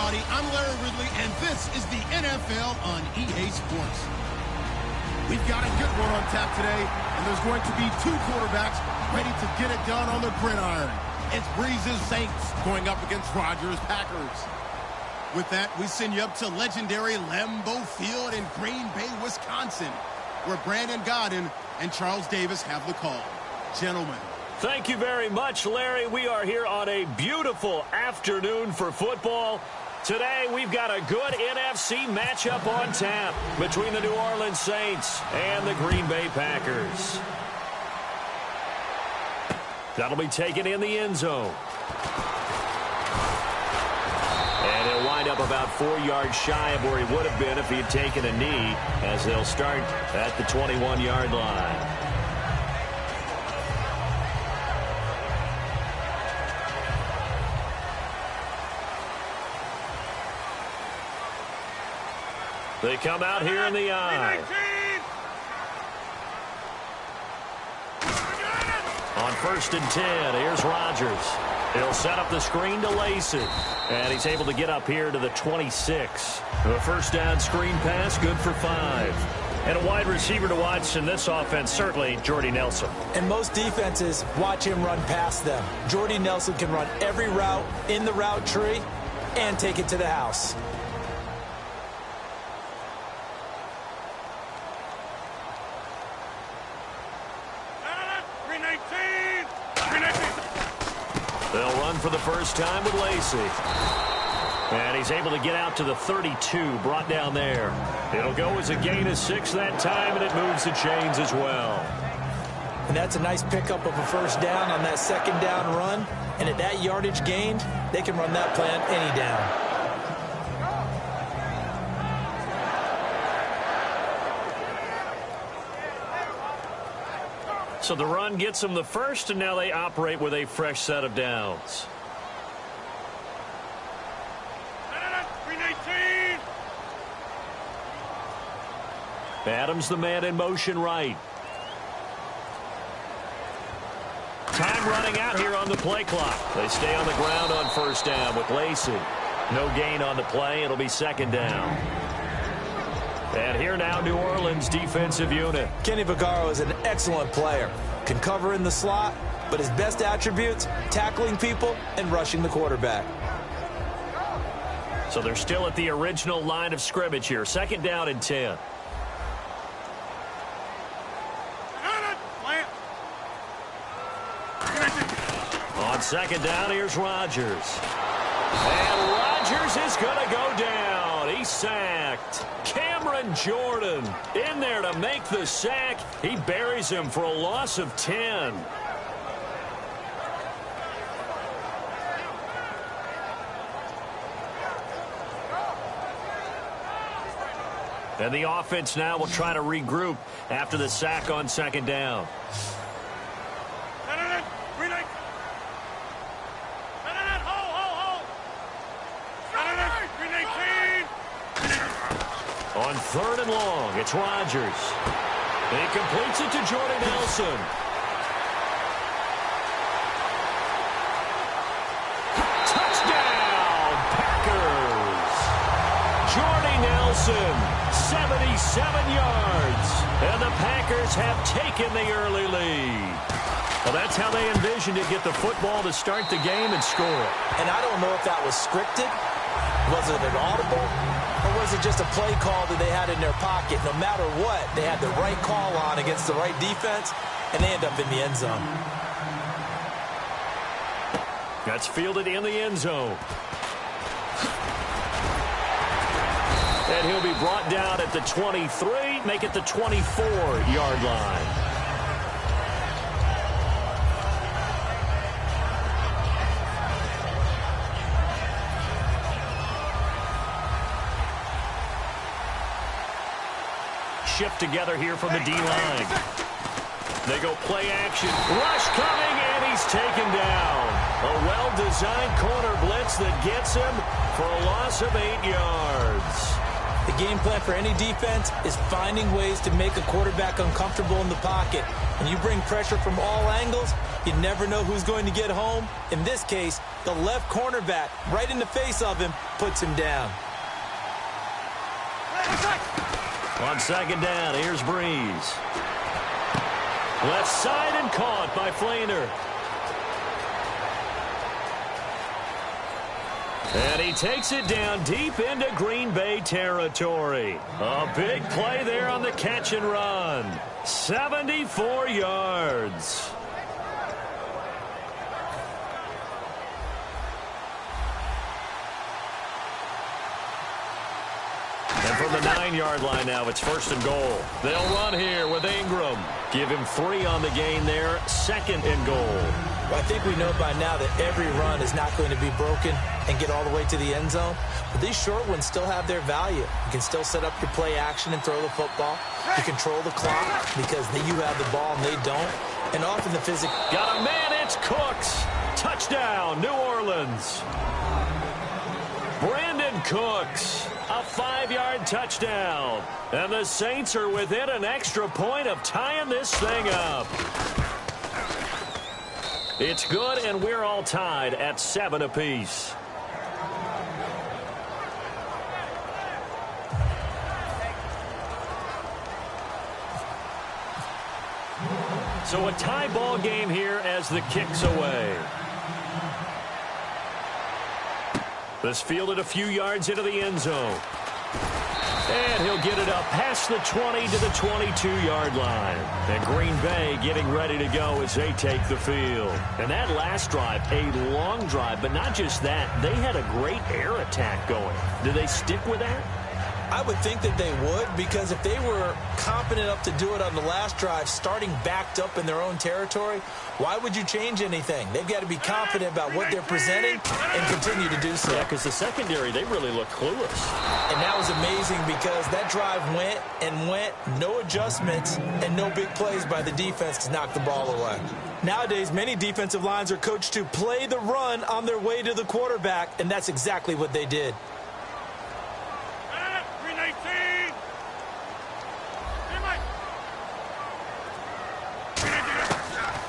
everybody. I'm Larry Ridley, and this is the NFL on EA Sports. We've got a good one on tap today, and there's going to be two quarterbacks ready to get it done on the gridiron. It's Breeze's Saints going up against Rodgers' Packers. With that, we send you up to legendary Lambeau Field in Green Bay, Wisconsin, where Brandon Godden and Charles Davis have the call. Gentlemen. Thank you very much, Larry. We are here on a beautiful afternoon for football. Today, we've got a good NFC matchup on tap between the New Orleans Saints and the Green Bay Packers. That'll be taken in the end zone. And he'll wind up about 4 yards shy of where he would have been if he had taken a knee, as they'll start at the 21-yard line. They come out here in the eye. On 1st and 10, here's Rodgers. He'll set up the screen to Lacey. And he's able to get up here to the 26. A first down screen pass, good for 5. And a wide receiver to watch in this offense, certainly Jordy Nelson. And most defenses watch him run past them. Jordy Nelson can run every route in the route tree and take it to the house. They'll run for the first time with Lacey. And he's able to get out to the 32, brought down there. It'll go as a gain of 6 that time, and it moves the chains as well. And that's a nice pickup of a first down on that second down run. And at that yardage gained, they can run that play on any down. So the run gets them the first, and now they operate with a fresh set of downs. Adams the man in motion right. Time running out here on the play clock. They stay on the ground on first down with Lacey. No gain on the play. It'll be second down. And here now, New Orleans defensive unit. Kenny Vaccaro is an excellent player. Can cover in the slot, but his best attributes, tackling people and rushing the quarterback. So they're still at the original line of scrimmage here. Second down and 10. On second down, here's Rodgers. And Rodgers is going to go down. He's sacked. Cameron Jordan in there to make the sack. He buries him for a loss of 10. And the offense now will try to regroup after the sack on second down. On third and long, it's Rodgers. He completes it to Jordy Nelson. Touchdown, Packers! Jordy Nelson, 77 yards. And the Packers have taken the early lead. Well, that's how they envisioned to get the football to start the game and score. And I don't know if that was scripted. Was it an audible? Or was it just a play call that they had in their pocket? No matter what, they had the right call on against the right defense, and they end up in the end zone. That's fielded in the end zone. And he'll be brought down at the 23, make it the 24-yard line. Shift together here from the D-line. They go play action. Rush coming, and he's taken down. A well-designed corner blitz that gets him for a loss of 8 yards. The game plan for any defense is finding ways to make a quarterback uncomfortable in the pocket. When you bring pressure from all angles, you never know who's going to get home. In this case, the left cornerback, right in the face of him, puts him down. On second down, here's Breeze. Left side and caught by Flainer. And he takes it down deep into Green Bay territory. A big play there on the catch and run. 74 yards. And from the 9-yard line now, it's first and goal. They'll run here with Ingram. Give him 3 on the gain there, second and goal. Well, I think we know by now that every run is not going to be broken and get all the way to the end zone. But these short ones still have their value. You can still set up your play action and throw the football. You control the clock because you have the ball and they don't. And often the physical... Got a man, it's Cooks. Touchdown, New Orleans. Brandon Cooks, a 5-yard touchdown. And the Saints are within an extra point of tying this thing up. It's good, and we're all tied at 7 apiece. So a tie ball game here as the kick's away. This fielded a few yards into the end zone. And he'll get it up past the 20 to the 22-yard line. And Green Bay getting ready to go as they take the field. And that last drive, a long drive, but not just that. They had a great air attack going. Do they stick with that? I would think that they would, because if they were competent enough to do it on the last drive, starting backed up in their own territory, why would you change anything? They've got to be confident about what they're presenting and continue to do so. Yeah, because the secondary, they really look clueless. And that was amazing because that drive went and went, no adjustments, and no big plays by the defense to knock the ball away. Nowadays, many defensive lines are coached to play the run on their way to the quarterback, and that's exactly what they did.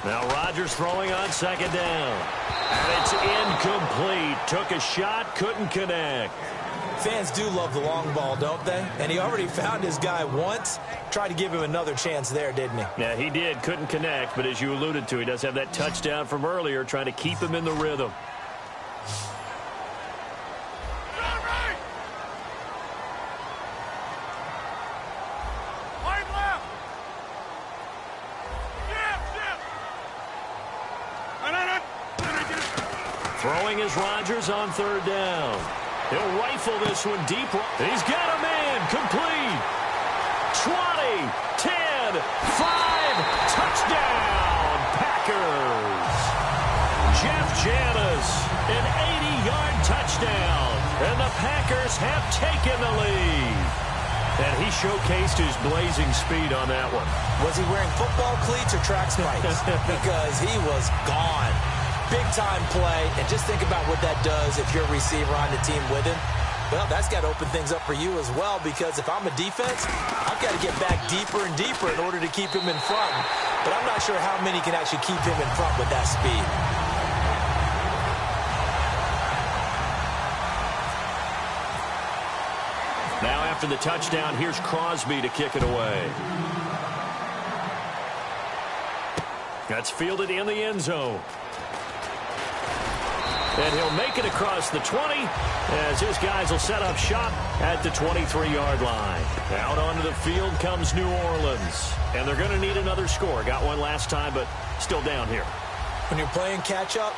Now Rodgers throwing on second down. And it's incomplete. Took a shot, couldn't connect. Fans do love the long ball, don't they? And he already found his guy once. Tried to give him another chance there, didn't he? Yeah, he did. Couldn't connect, but as you alluded to, he does have that touchdown from earlier, trying to keep him in the rhythm. Throwing is Rodgers on third down. He'll rifle this one deep. He's got a man. Complete. 20, 10, 5. Touchdown, Packers. Jeff Janis, an 80-yard touchdown. And the Packers have taken the lead. And he showcased his blazing speed on that one. Was he wearing football cleats or track spikes? Because he was gone. Big-time play, and just think about what that does if you're a receiver on the team with him. Well, that's got to open things up for you as well, because if I'm a defense, I've got to get back deeper and deeper in order to keep him in front. But I'm not sure how many can actually keep him in front with that speed. Now after the touchdown, here's Crosby to kick it away. That's fielded in the end zone. And he'll make it across the 20 as his guys will set up shop at the 23-yard line. Out onto the field comes New Orleans. And they're going to need another score. Got one last time, but still down here. When you're playing catch-up,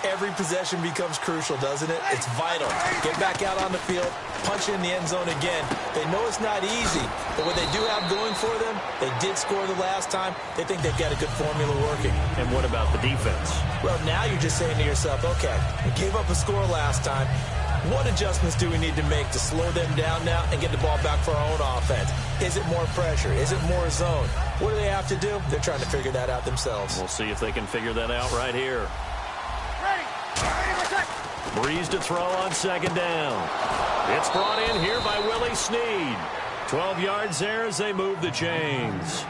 every possession becomes crucial, doesn't it? It's vital. Get back out on the field, punch it in the end zone again. They know it's not easy, but what they do have going for them, they did score the last time. They think they've got a good formula working. And what about the defense? Well, now you're just saying to yourself, okay, we gave up a score last time. What adjustments do we need to make to slow them down now and get the ball back for our own offense? Is it more pressure? Is it more zone? What do they have to do? They're trying to figure that out themselves. We'll see if they can figure that out right here. Breeze to throw on second down. It's brought in here by Willie Snead. 12 yards there as they move the chains.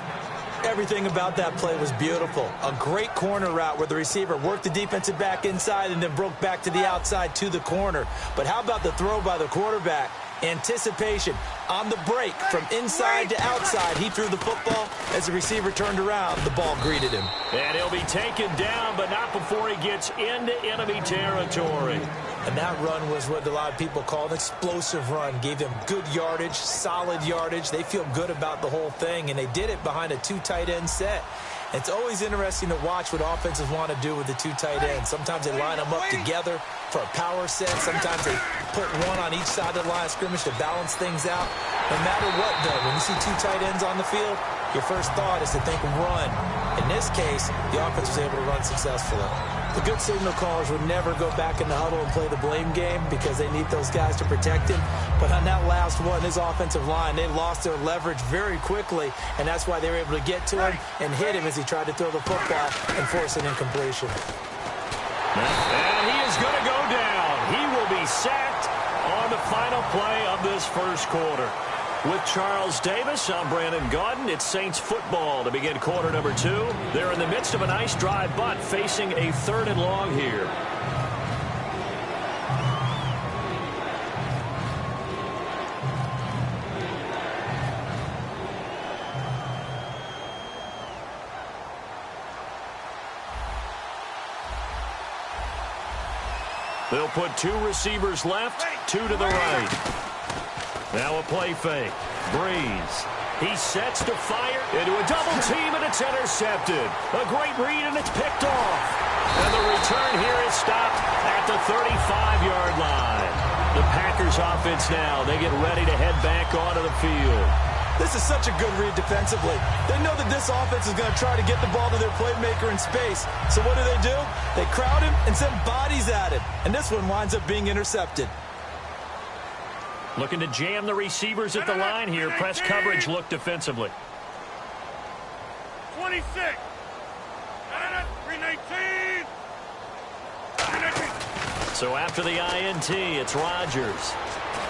Everything about that play was beautiful. A great corner route where the receiver worked the defensive back inside and then broke back to the outside to the corner. But how about the throw by the quarterback? Anticipation on the break from inside to outside. He threw the football. As the receiver turned around, the ball greeted him. And he'll be taken down, but not before he gets into enemy territory. And that run was what a lot of people call an explosive run. Gave them good yardage, solid yardage. They feel good about the whole thing, and they did it behind a 2 tight end set. It's always interesting to watch what offenses want to do with the 2 tight ends. Sometimes they line them up together for a power set. Sometimes they put one on each side of the line of scrimmage to balance things out. No matter what, though, when you see 2 tight ends on the field, your first thought is to think run. In this case, the offense was able to run successfully. The good signal callers would never go back in the huddle and play the blame game because they need those guys to protect him. But on that last one, his offensive line, they lost their leverage very quickly, and that's why they were able to get to him and hit him as he tried to throw the football and force an incompletion. And he is going to go down. He will be sacked on the final play of this first quarter. With Charles Davis, I'm Brandon Gaudin. It's Saints football to begin quarter number 2. They're in the midst of a nice drive, but facing a 3rd and long here. They'll put 2 receivers left, 2 to the right. Now a play fake. Breeze. He sets to fire into a double team, and it's intercepted. A great read, and it's picked off. And the return here is stopped at the 35-yard line. The Packers offense now, they get ready to head back onto the field. This is such a good read defensively. They know that this offense is going to try to get the ball to their playmaker in space. So what do? They crowd him and send bodies at him. And this one winds up being intercepted. Looking to jam the receivers at the line here. Press coverage look defensively. 26. 319. So after the INT, it's Rodgers.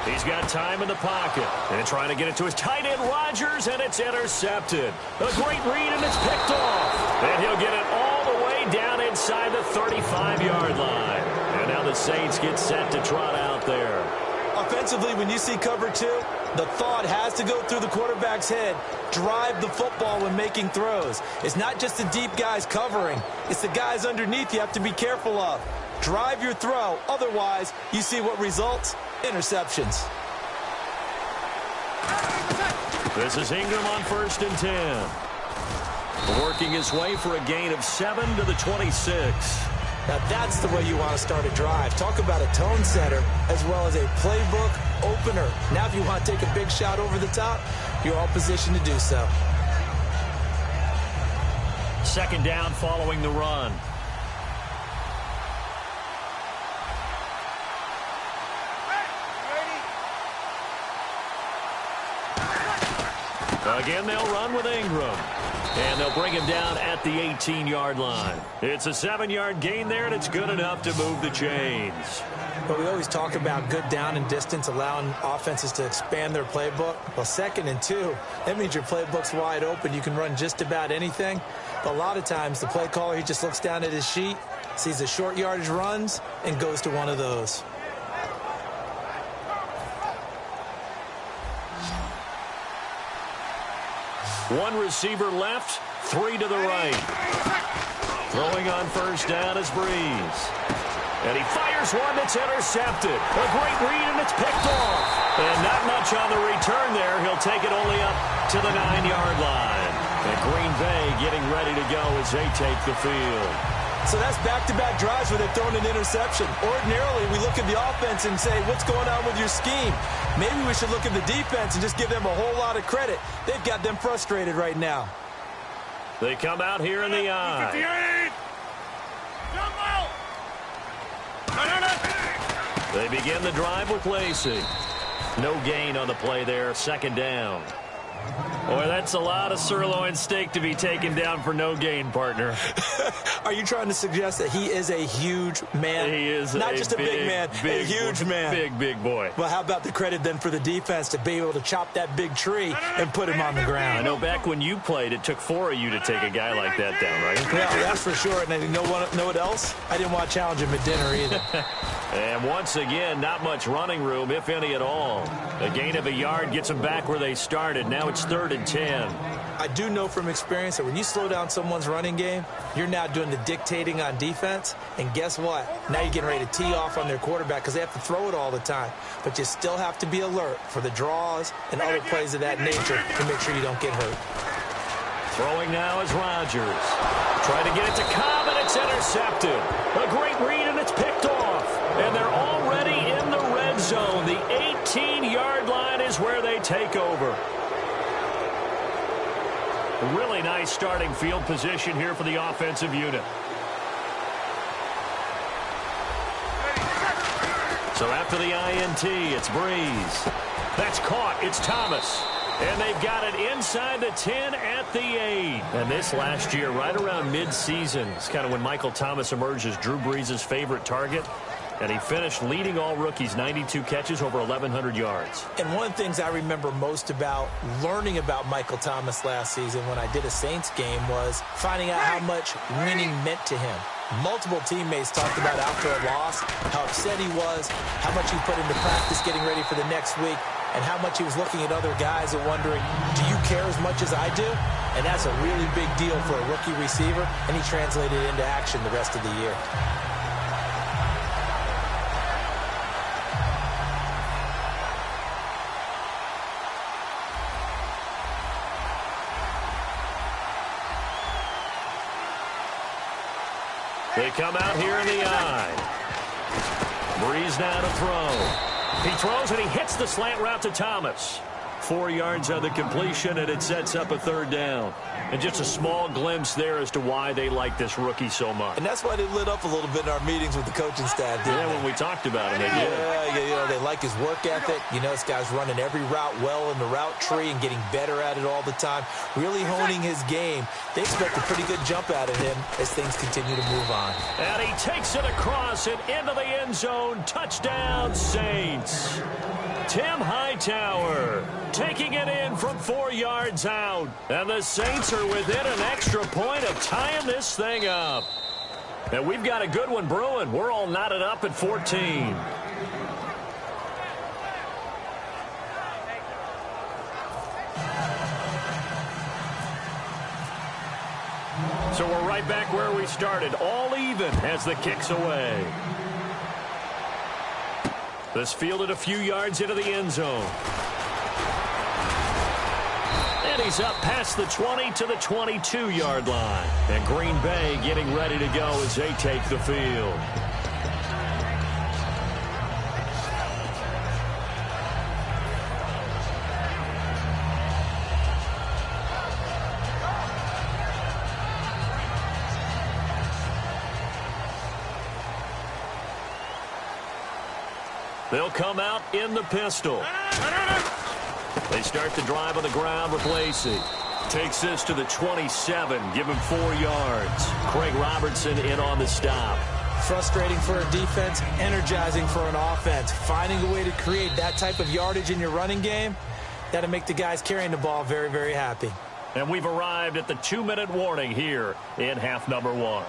He's got time in the pocket. And trying to get it to his tight end, Rodgers, and it's intercepted. A great read, and it's picked off. And he'll get it all the way down inside the 35-yard line. And now the Saints get set to trot out there. Offensively, when you see cover 2, the thought has to go through the quarterback's head. Drive the football when making throws. It's not just the deep guys covering. It's the guys underneath you have to be careful of. Drive your throw. Otherwise, you see what results? Interceptions. This is Ingram on 1st and 10. Working his way for a gain of 7 to the 26. Now that's the way you want to start a drive. Talk about a tone setter as well as a playbook opener. Now if you want to take a big shot over the top, you're all positioned to do so. 2nd down following the run. Again, they'll run with Ingram. And they'll bring him down at the 18-yard line. It's a 7-yard gain there, and it's good enough to move the chains. But we always talk about good down and distance, allowing offenses to expand their playbook. Well, 2nd and 2, that means your playbook's wide open. You can run just about anything. But a lot of times, the play caller, he just looks down at his sheet, sees the short yardage runs, and goes to one of those. One receiver left, 3 to the right. Throwing on 1st down is Breeze. And he fires one that's intercepted. A great read, and it's picked off. And not much on the return there. He'll take it only up to the 9-yard line. And Green Bay getting ready to go as they take the field. So that's back-to-back drives where they've thrown an interception. Ordinarily, we look at the offense and say, what's going on with your scheme? Maybe we should look at the defense and just give them a whole lot of credit. They've got them frustrated right now. They come out here in the eye. They begin the drive with Lacey. No gain on the play there, 2nd down. Boy, that's a lot of sirloin steak to be taken down for no gain, partner. Are you trying to suggest that he is a huge man? He is not just a big man, a huge man. Big boy. Well, how about the credit then for the defense to be able to chop that big tree and put him on the ground? I know back when you played, it took 4 of you to take a guy like that down, right? Yeah, that's for sure. And you know what else? I didn't want to challenge him at dinner either. And once again, not much running room, if any at all. A gain of a yard gets them back where they started. Now it's 3rd and 10. I do know from experience that when you slow down someone's running game, you're now doing the dictating on defense. And guess what? Now you're getting ready to tee off on their quarterback because they have to throw it all the time. But you still have to be alert for the draws and other plays of that nature to make sure you don't get hurt. Throwing now is Rodgers. Trying to get it to Cobb, and it's intercepted. A great read, and it's picked off. And they're already in the red zone. The 18-yard line is where they take over. Really nice starting field position here for the offensive unit. So after the INT, it's Breeze. That's caught. It's Thomas. And they've got it inside the 10 at the 8. And this last year, right around mid-season, is kind of when Michael Thomas emerged as Drew Brees' favorite target. And he finished leading all rookies, 92 catches, over 1,100 yards. And one of the things I remember most about learning about Michael Thomas last season when I did a Saints game was finding out how much winning meant to him. Multiple teammates talked about after a loss, how upset he was, how much he put into practice getting ready for the next week, and how much he was looking at other guys and wondering, do you care as much as I do? And that's a really big deal for a rookie receiver, and he translated it into action the rest of the year. They come out here in the eye. Breeze now to throw. He throws and he hits the slant route to Thomas. 4 yards on the completion, and it sets up a 3rd down. And just a small glimpse there as to why they like this rookie so much. And that's why they lit up a little bit in our meetings with the coaching staff, didn't they? When we talked about him, they did. Yeah, you know, they like his work ethic. You know, this guy's running every route well in the route tree and getting better at it all the time, really honing his game. They expect a pretty good jump out of him as things continue to move on. And he takes it across and into the end zone. Touchdown, Saints. Tim Hightower taking it in from 4 yards out. And the Saints are within an extra point of tying this thing up. And we've got a good one brewing. We're all knotted up at 14. So we're right back where we started, all even as the kick's away. This fielded a few yards into the end zone. And he's up past the 20 to the 22-yard line. And Green Bay getting ready to go as they take the field. They'll come out in the pistol. They start the drive on the ground with Lacey. Takes this to the 27. Give him 4 yards. Craig Robertson in on the stop. Frustrating for a defense, energizing for an offense. Finding a way to create that type of yardage in your running game, that'll make the guys carrying the ball very, very happy. And we've arrived at the 2-minute warning here in half number 1.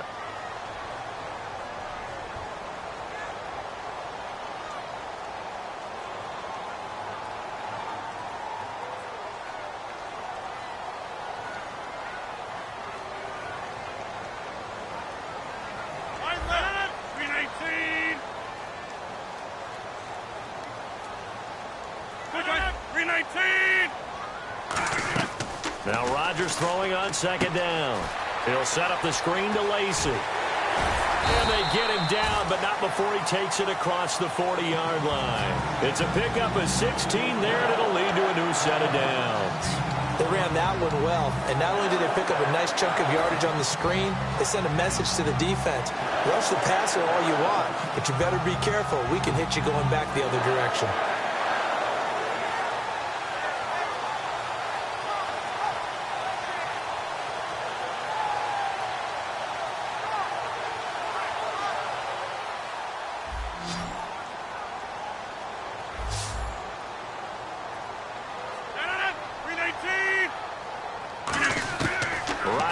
Now Rodgers throwing on 2nd down. He'll set up the screen to Lacey. And they get him down, but not before he takes it across the 40-yard line. It's a pickup of 16 there, and it'll lead to a new set of downs. They ran that one well, and not only did they pick up a nice chunk of yardage on the screen, they sent a message to the defense. Rush the passer all you want, but you better be careful. We can hit you going back the other direction.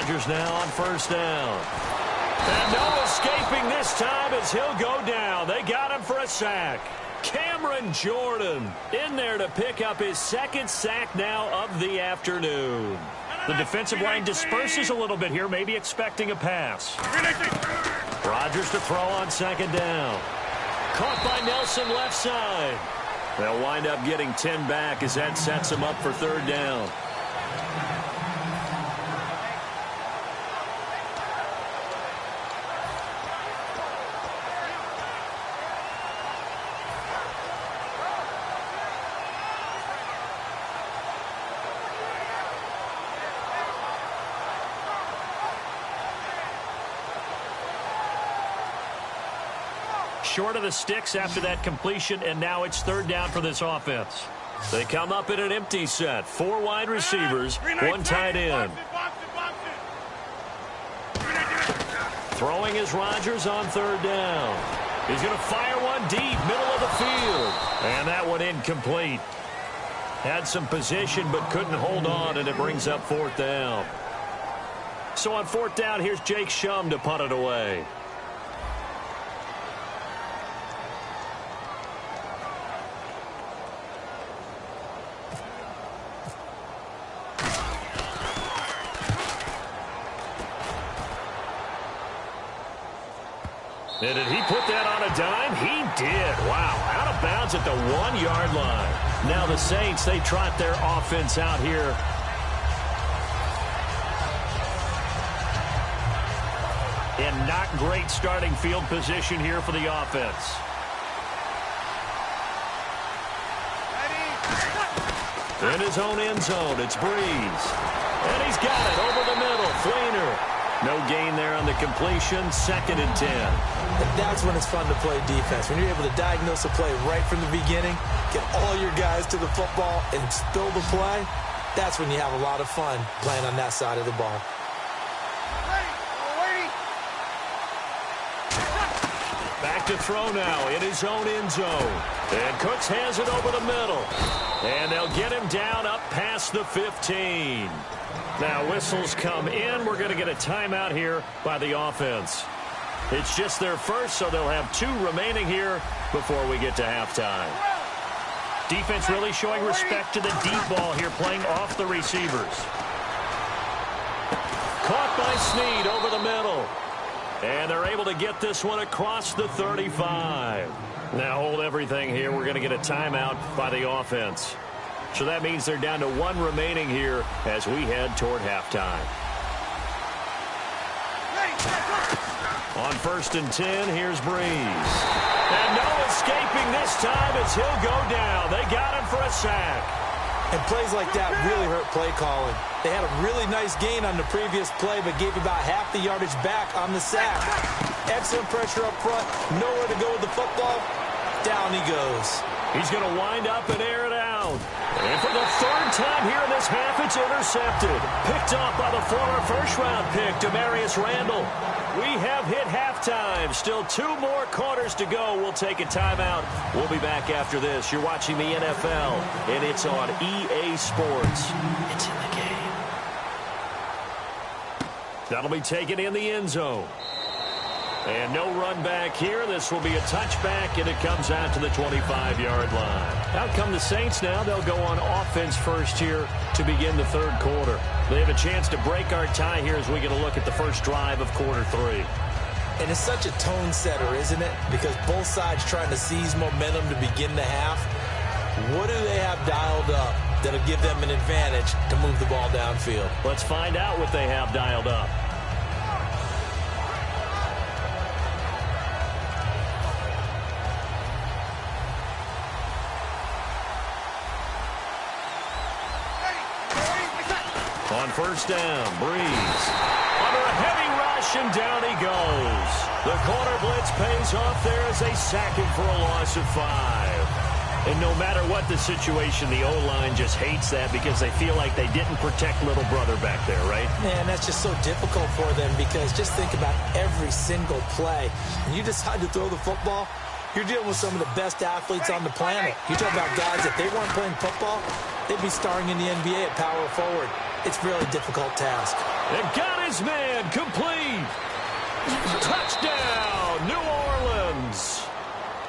Rodgers now on first down. And no escaping this time as he'll go down. They got him for a sack. Cameron Jordan in there to pick up his second sack now of the afternoon. The defensive line disperses a little bit here, maybe expecting a pass. Rodgers to throw on second down. Caught by Nelson left side. They'll wind up getting 10 back as that sets them up for third down. Short of the sticks after that completion, and now it's third down for this offense. They come up in an empty set. 4 wide receivers, 1 tight end. Throwing is Rodgers on third down. He's going to fire one deep, middle of the field. And that one incomplete. Had some position but couldn't hold on, and it brings up fourth down. So on fourth down, here's Jake Shum to punt it away. And did he put that on a dime? He did. Wow. Out of bounds at the 1-yard line. Now the Saints, they trot their offense out here. In not great starting field position here for the offense. In his own end zone, it's Breeze. And he's got it over the middle. Fleener. No gain there on the completion. 2nd and 10. And that's when it's fun to play defense. When you're able to diagnose a play right from the beginning, get all your guys to the football, and spill the play, that's when you have a lot of fun playing on that side of the ball. Back to throw now in his own end zone. And Cooks has it over the middle. And they'll get him down up past the 15. Now whistles come in. We're going to get a timeout here by the offense. It's just their first, so they'll have 2 remaining here before we get to halftime. Defense really showing respect to the deep ball here, playing off the receivers. Caught by Snead over the middle. And they're able to get this one across the 35. Now hold everything here. We're going to get a timeout by the offense. So that means they're down to 1 remaining here as we head toward halftime. On 1st and 10, here's Breeze. And no escaping this time as he'll go down. They got him for a sack. And plays like that really hurt play calling. They had a really nice gain on the previous play, but gave about half the yardage back on the sack. Excellent pressure up front. Nowhere to go with the football. Down he goes. He's going to wind up and air it out. And for the 3rd time here in this half, it's intercepted. Picked off by the former first-round pick, Demarius Randall. We have hit halftime. Still 2 more quarters to go. We'll take a timeout. We'll be back after this. You're watching the NFL, and it's on EA Sports. It's in the game. That'll be taken in the end zone. And no run back here. This will be a touchback, and it comes out to the 25-yard line. Out come the Saints now. They'll go on offense first here to begin the 3rd quarter. They have a chance to break our tie here as we get a look at the first drive of quarter 3. And it's such a tone setter, isn't it? Because both sides trying to seize momentum to begin the half. What do they have dialed up that'll give them an advantage to move the ball downfield? Let's find out what they have dialed up. On first down, Breeze. Under a heavy rush, and down he goes. The corner blitz pays off there as they sack him for a loss of 5. And no matter what the situation, the O-line just hates that because they feel like they didn't protect little brother back there, right? Man, that's just so difficult for them because just think about every single play. When you decide to throw the football, you're dealing with some of the best athletes on the planet. You're talking about guys, if they weren't playing football, they'd be starring in the NBA at power forward. It's a really difficult task. And got his man complete. Touchdown, New Orleans.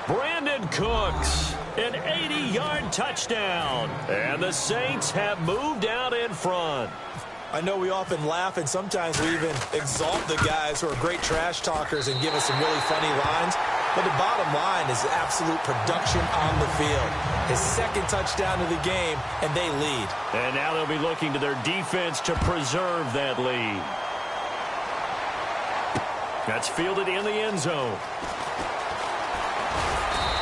Brandon Cooks, an 80-yard touchdown. And the Saints have moved out in front. I know we often laugh, and sometimes we even exalt the guys who are great trash talkers and give us some really funny lines. But the bottom line is absolute production on the field. His second touchdown of the game, and they lead. And now they'll be looking to their defense to preserve that lead. That's fielded in the end zone.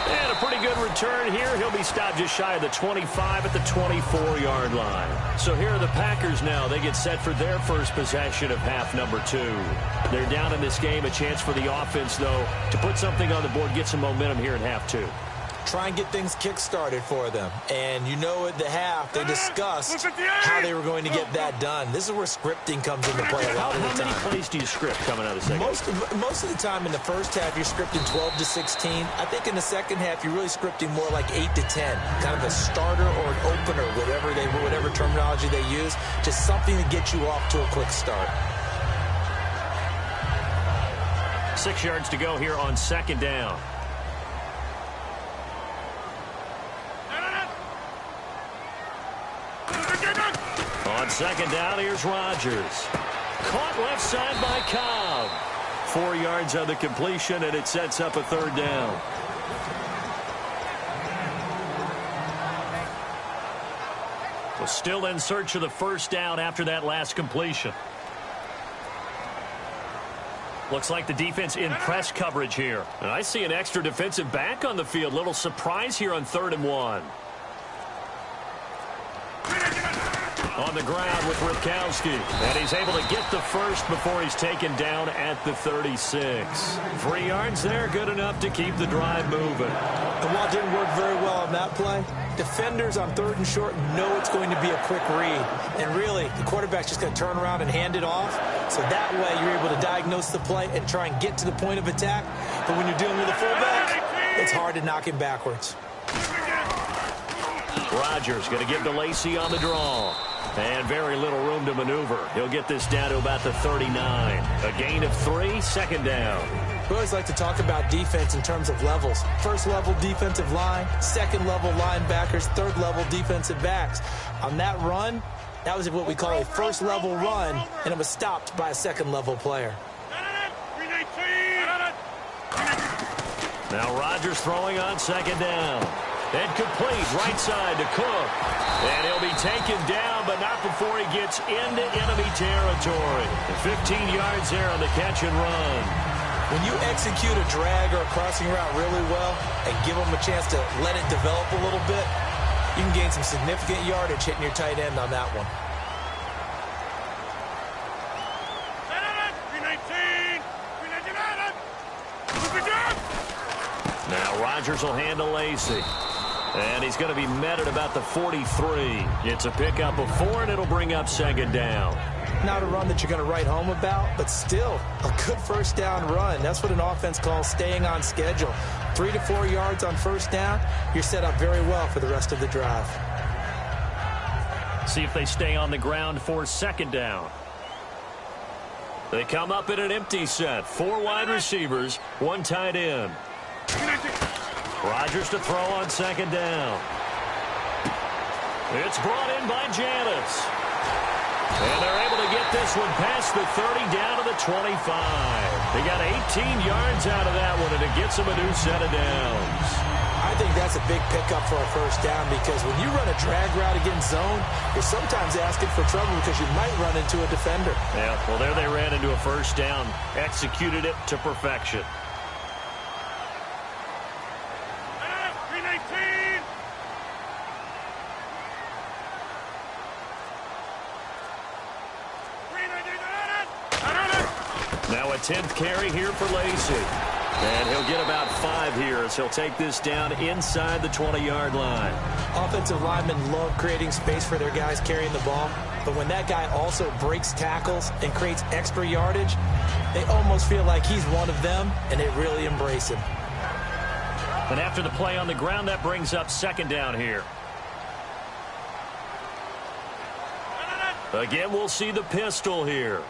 And a pretty good return here. He'll be stopped just shy of the 25 at the 24-yard line. So here are the Packers now. They get set for their first possession of half number 2. They're down in this game. A chance for the offense, though, to put something on the board, get some momentum here in half 2. Try and get things kick-started for them. And you know at the half, they discussed how they were going to get that done. This is where scripting comes into play a lot of the time. How many plays do you script coming out of the second? Most of the time in the first half, you're scripting 12 to 16. I think in the second half, you're really scripting more like 8 to 10. Kind of a starter or an opener, whatever terminology they use. Just something to get you off to a quick start. 6 yards to go here on second down. On second down, here's Rodgers. Caught left side by Cobb. 4 yards on the completion, and it sets up a third down. So still in search of the first down after that last completion. Looks like the defense in press coverage here. And I see an extra defensive back on the field. Little surprise here on 3rd and 1. On the ground with Ripkowski. And he's able to get the first before he's taken down at the 36. 3 yards there, good enough to keep the drive moving. And while it didn't work very well on that play, defenders on 3rd and short know it's going to be a quick read. And really, the quarterback's just going to turn around and hand it off. So that way, you're able to diagnose the play and try and get to the point of attack. But when you're dealing with a fullback, it's hard to knock him backwards. Rodgers going to give to Lacy on the draw. And very little room to maneuver. He'll get this down to about the 39. A gain of 3, second down. We always like to talk about defense in terms of levels. First level defensive line, second level linebackers, third level defensive backs. On that run, that was what we call a first level run, and it was stopped by a second level player. Now Rodgers throwing on second down. And complete right side to Cook. And he'll be taken down, but not before he gets into enemy territory. 15 yards there on the catch and run. When you execute a drag or a crossing route really well and give them a chance to let it develop a little bit, you can gain some significant yardage hitting your tight end on that one. Now Rodgers will hand to Lacy. And he's going to be met at about the 43. It's a pickup of 4, and it'll bring up second down. Not a run that you're going to write home about, but still a good first down run. That's what an offense calls staying on schedule. 3 to 4 yards on first down, you're set up very well for the rest of the drive. See if they stay on the ground for second down. They come up in an empty set. 4 wide receivers, 1 tight end. Rodgers to throw on second down. It's brought in by Janis. And they're able to get this one past the 30 down to the 25. They got 18 yards out of that one, and it gets them a new set of downs. I think that's a big pickup for a first down because when you run a drag route against zone, you're sometimes asking for trouble because you might run into a defender. Yeah, well, there they ran into a first down, executed it to perfection. Now a 10th carry here for Lacy. And he'll get about 5 here as he'll take this down inside the 20-yard line. Offensive linemen love creating space for their guys carrying the ball. But when that guy also breaks tackles and creates extra yardage, they almost feel like he's one of them, and they really embrace him. And after the play on the ground, that brings up second down here. Again, we'll see the pistol here.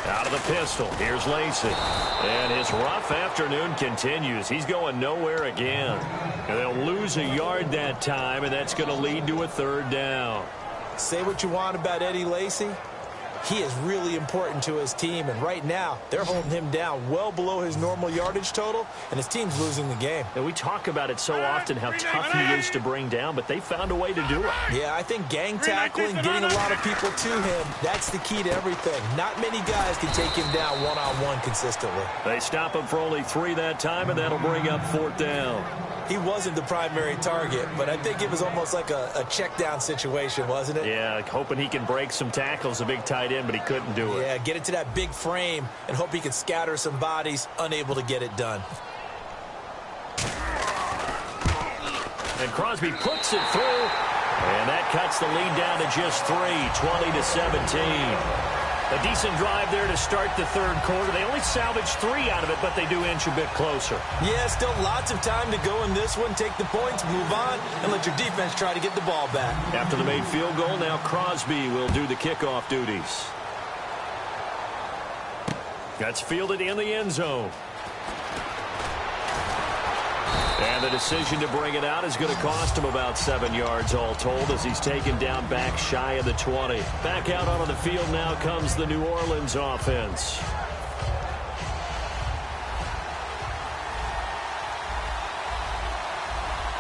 Out of the pistol, here's Lacey. And his rough afternoon continues. He's going nowhere again. And they'll lose a yard that time, and that's going to lead to a third down. Say what you want about Eddie Lacy. He is really important to his team, and right now they're holding him down well below his normal yardage total, and his team's losing the game. And we talk about it so often, how tough he is to bring down, but they found a way to do it. Yeah, I think gang tackling, getting a lot of people to him, that's the key to everything. Not many guys can take him down one-on-one consistently. They stop him for only 3 that time, and that'll bring up 4th down. He wasn't the primary target, but I think it was almost like a check-down situation, wasn't it? Yeah, hoping he can break some tackles, a big tight end, but he couldn't do it. Yeah, get into that big frame and hope he can scatter some bodies, unable to get it done. And Crosby puts it through, and that cuts the lead down to just 3, 20-17. A decent drive there to start the third quarter. They only salvaged 3 out of it, but they do inch a bit closer. Yeah, still lots of time to go in this one. Take the points, move on, and let your defense try to get the ball back. After the made field goal, now Crosby will do the kickoff duties. That's fielded in the end zone. And the decision to bring it out is going to cost him about 7 yards all told, as he's taken down back shy of the 20. Back out onto the field now comes the New Orleans offense.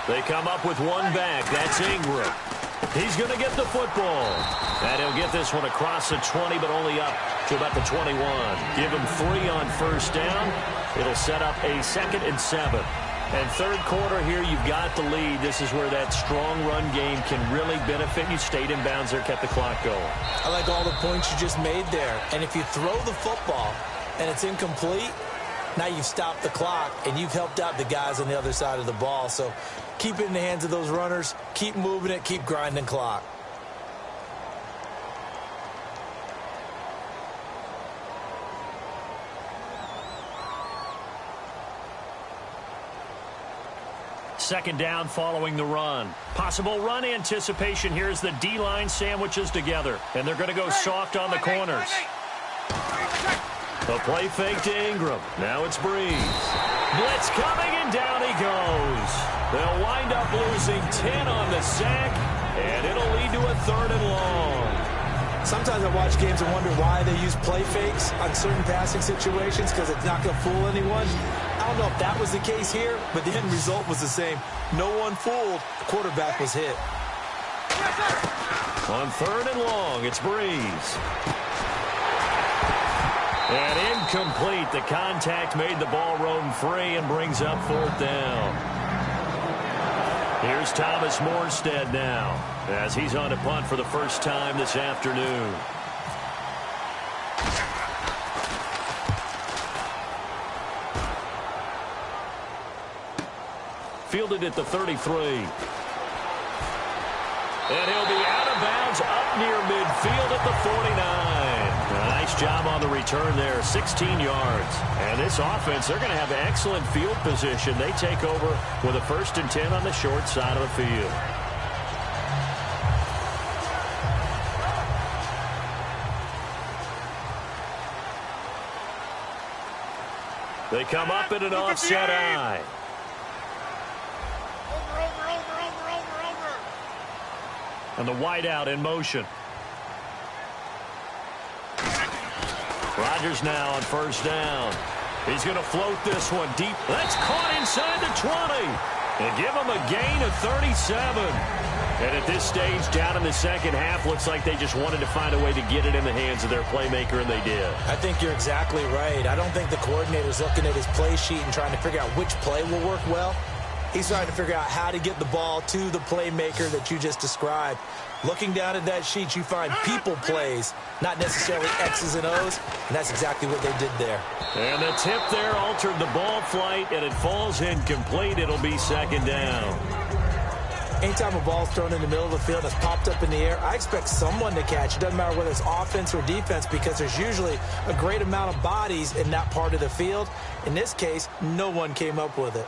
They come up with one back. That's Ingram. He's going to get the football. And he'll get this one across the 20, but only up to about the 21. Give him 3 on first down. It'll set up a 2nd and 7. And third quarter here, you've got the lead. This is where that strong run game can really benefit you. Stayed in bounds there, kept the clock going. I like all the points you just made there. And if you throw the football and it's incomplete, now you've stopped the clock and you've helped out the guys on the other side of the ball. So keep it in the hands of those runners. Keep moving it. Keep grinding clock. Second down following the run. Possible run anticipation here as the D-line sandwiches together. And they're going to go soft on the corners. The play fake to Ingram. Now it's Breeze. Blitz coming, and down he goes. They'll wind up losing 10 on the sack, and it'll lead to a 3rd and long. Sometimes I watch games and wonder why they use play fakes on certain passing situations, because it's not going to fool anyone. I don't know if that was the case here, but the end result was the same. No one fooled. The quarterback was hit. On 3rd and long, it's Breeze. And incomplete. The contact made the ball roam free and brings up 4th down. Here's Thomas Morstead now, as he's on a punt for the first time this afternoon. Fielded at the 33. And he'll be out of bounds up near midfield at the 49. Nice job on the return there, 16 yards. And this offense, they're going to have excellent field position. They take over with a 1st and 10 on the short side of the field. They come up in an offset eye. And the wideout in motion. Rodgers now on first down. He's going to float this one deep. That's caught inside the 20. And give him a gain of 37. And at this stage, down in the second half, looks like they just wanted to find a way to get it in the hands of their playmaker, and they did. I think you're exactly right. I don't think the coordinator's looking at his play sheet and trying to figure out which play will work well. He's trying to figure out how to get the ball to the playmaker that you just described. Looking down at that sheet, you find people plays, not necessarily X's and O's, and that's exactly what they did there. And the tip there altered the ball flight, and it falls incomplete. It'll be 2nd down. Anytime a ball's thrown in the middle of the field that's popped up in the air, I expect someone to catch. It doesn't matter whether it's offense or defense, because there's usually a great amount of bodies in that part of the field. In this case, no one came up with it.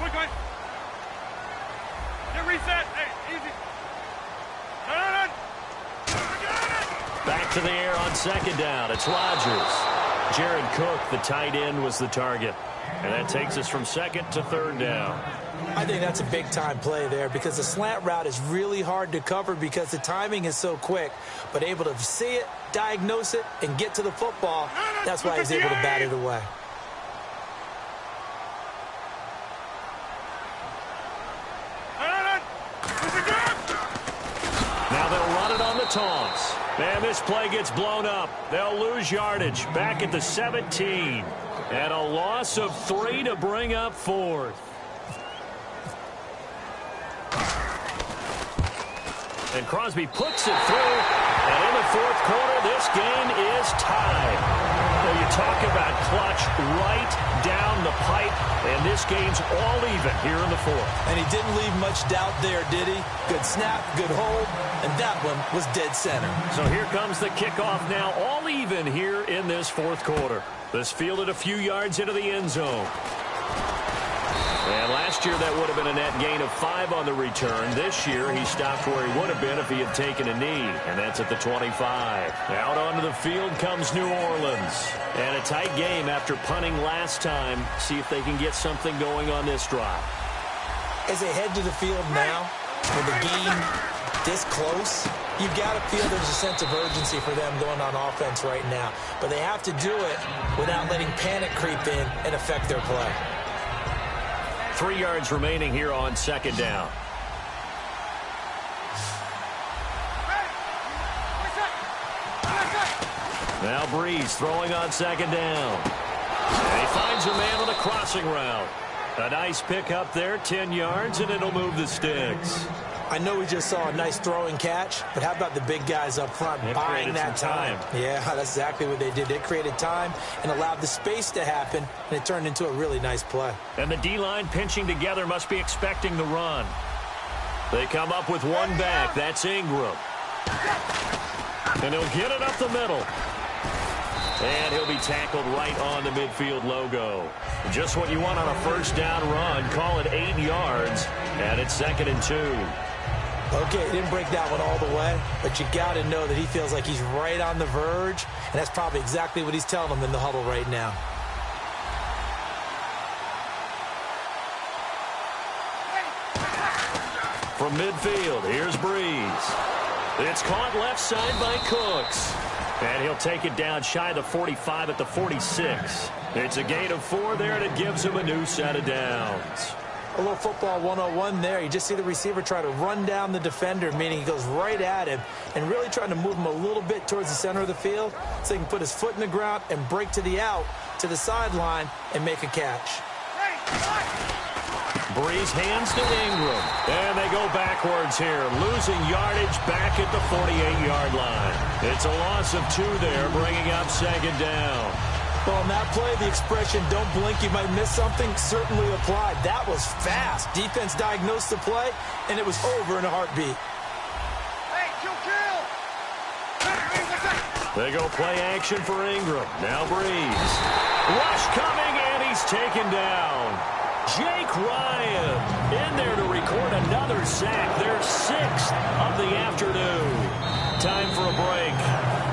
Quick, quick. Get reset. Hey, easy. Back to the air on second down. It's Rodgers. Jared Cook, the tight end, was the target. And that takes us from second to third down. I think that's a big-time play there because the slant route is really hard to cover because the timing is so quick. But able to see it, diagnose it, and get to the football, that's why he's able to bat it away. Now they'll run it on the taunts. And this play gets blown up. They'll lose yardage back at the 17. And a loss of 3 to bring up fourth. And Crosby puts it through. And in the fourth quarter, this game is tied. Well, you talk about clutch right down the pipe. And this game's all even here in the fourth. And he didn't leave much doubt there, did he? Good snap, good hold, and that one was dead center. So here comes the kickoff now, all even here in this fourth quarter. This fielded a few yards into the end zone. And last year that would have been a net gain of 5 on the return. This year he stopped where he would have been if he had taken a knee. And that's at the 25. Out onto the field comes New Orleans. And a tight game after punting last time. See if they can get something going on this drive. As they head to the field now, with the game this close, you've got to feel there's a sense of urgency for them going on offense right now. But they have to do it without letting panic creep in and affect their play. 3 yards remaining here on second down. Now Breeze throwing on second down. And he finds a man on a crossing route. A nice pickup there, 10 yards, and it'll move the sticks. I know we just saw a nice throwing catch, but how about the big guys up front buying that time? Yeah, that's exactly what they did. They created time and allowed the space to happen, and it turned into a really nice play. And the D-line pinching together must be expecting the run. They come up with one back. That's Ingram. And he'll get it up the middle. And he'll be tackled right on the midfield logo. Just what you want on a first down run. Call it 8 yards. And it's 2nd and 2. Okay, he didn't break that one all the way, but you got to know that he feels like he's right on the verge, and that's probably exactly what he's telling them in the huddle right now. From midfield, here's Breeze. It's caught left side by Cooks. And he'll take it down shy of the 45 at the 46. It's a gain of 4 there, and it gives him a new set of downs. A little football 101 there. You just see the receiver try to run down the defender, meaning he goes right at him and really trying to move him a little bit towards the center of the field so he can put his foot in the ground and break to the out, to the sideline, and make a catch. Breeze hands to Ingram. And they go backwards here, losing yardage back at the 48-yard line. It's a loss of 2 there, bringing up 2nd down. Well, on that play, the expression, don't blink, you might miss something, certainly applied. That was fast. Defense diagnosed the play, and it was over in a heartbeat. Hey, kill. They go play action for Ingram. Now Breeze. Rush coming, and he's taken down. Jake Ryan in there to record another sack. Their 6th of the afternoon. Time for a break.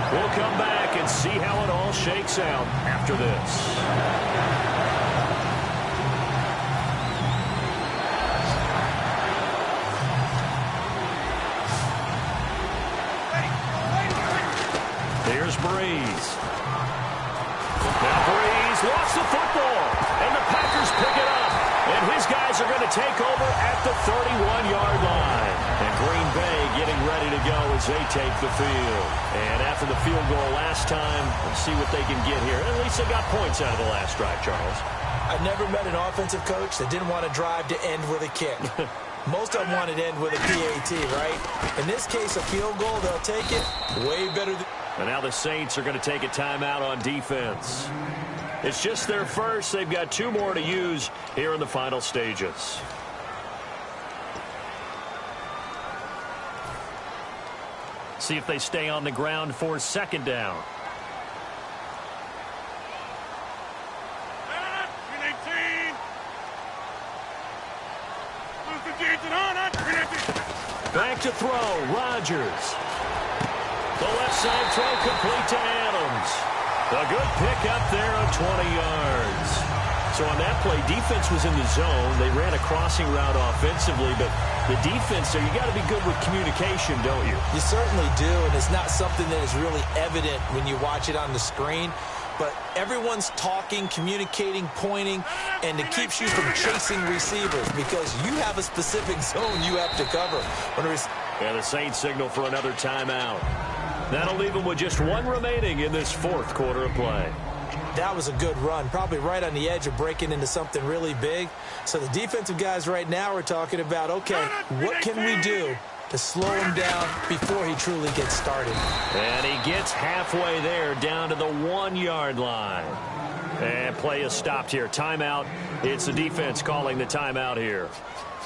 We'll come back and see how it all shakes out after this. Here's Breeze. Now Breeze lost the football, and the Packers pick it up. And his guys are going to take over at the 31-yard line. And Green Bay getting ready to go as they take the field. And after the field goal last time, let's see what they can get here. At least they got points out of the last drive, Charles. I've never met an offensive coach that didn't want to drive to end with a kick. Most of them wanted to end with a PAT, right? In this case, a field goal, they'll take it way better than... And now the Saints are going to take a timeout on defense. It's just their first. They've got 2 more to use here in the final stages. See if they stay on the ground for 2nd down. Back to throw, Rodgers. The left side throw complete to Adams. A good pick up there of 20 yards. So on that play, defense was in the zone. They ran a crossing route offensively, but the defense there, you got to be good with communication, don't you? You certainly do, and it's not something that is really evident when you watch it on the screen. But everyone's talking, communicating, pointing, and it keeps you from chasing receivers because you have a specific zone you have to cover. And the Saints signal for another timeout. That'll leave them with just one remaining in this fourth quarter of play. That was a good run, probably right on the edge of breaking into something really big. So the defensive guys right now are talking about, okay, what can we do to slow him down before he truly gets started? And he gets halfway there, down to the 1-yard line. And play is stopped here. Timeout. It's the defense calling the timeout here.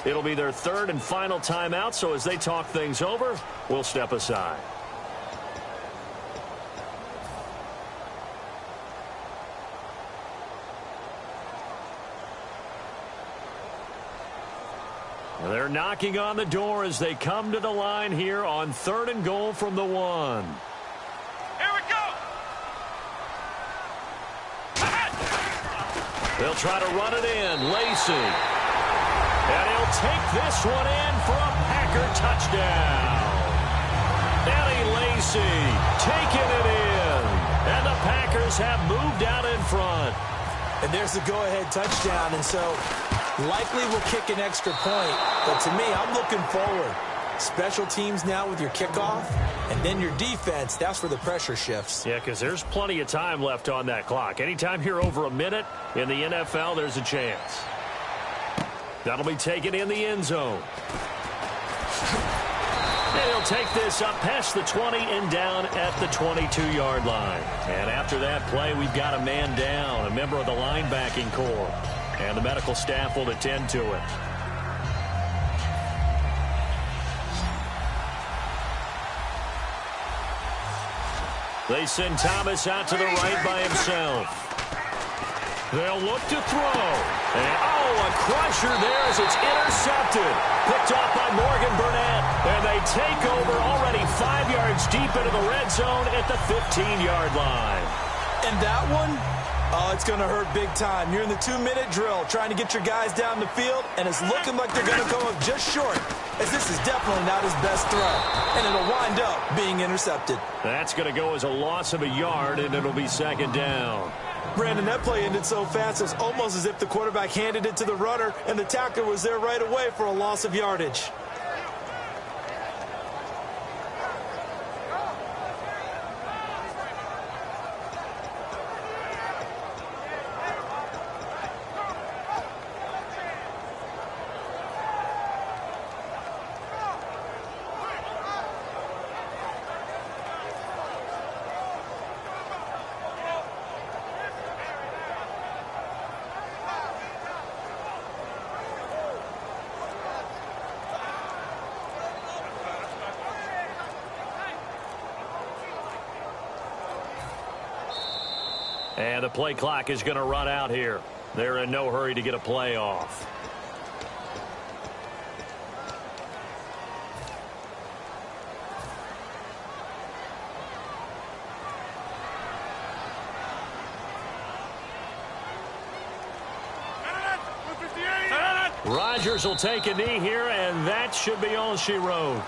It'll be their third and final timeout, so as they talk things over, we'll step aside. They're knocking on the door as they come to the line here on 3rd and goal from the 1. Here we go. They'll try to run it in. Lacey. And he'll take this one in for a Packer touchdown. Eddie Lacey taking it in. And the Packers have moved out in front. And there's the go-ahead touchdown, and so likely will kick an extra point. But to me, I'm looking forward. Special teams now with your kickoff, and then your defense, that's where the pressure shifts. Yeah, because there's plenty of time left on that clock. Anytime you're over a minute in the NFL, there's a chance. That'll be taken in the end zone. And he'll take this up past the 20 and down at the 22-yard line. And after that play, we've got a man down, a member of the linebacking corps. And the medical staff will attend to it. They send Thomas out to the right by himself. They'll look to throw. And, a crusher there as it's intercepted. Picked off by Morgan Burnett. And they take over already 5 yards deep into the red zone at the 15-yard line. And that one, it's going to hurt big time. You're in the 2-minute drill trying to get your guys down the field, and it's looking like they're going to go up just short, as this is definitely not his best throw. And it'll wind up being intercepted. That's going to go as a loss of a yard, and it'll be 2nd down. Brandon, that play ended so fast, it's almost as if the quarterback handed it to the runner, and the tackler was there right away for a loss of yardage. And the play clock is going to run out here. They're in no hurry to get a play off. Rodgers will take a knee here, and that should be all she wrote.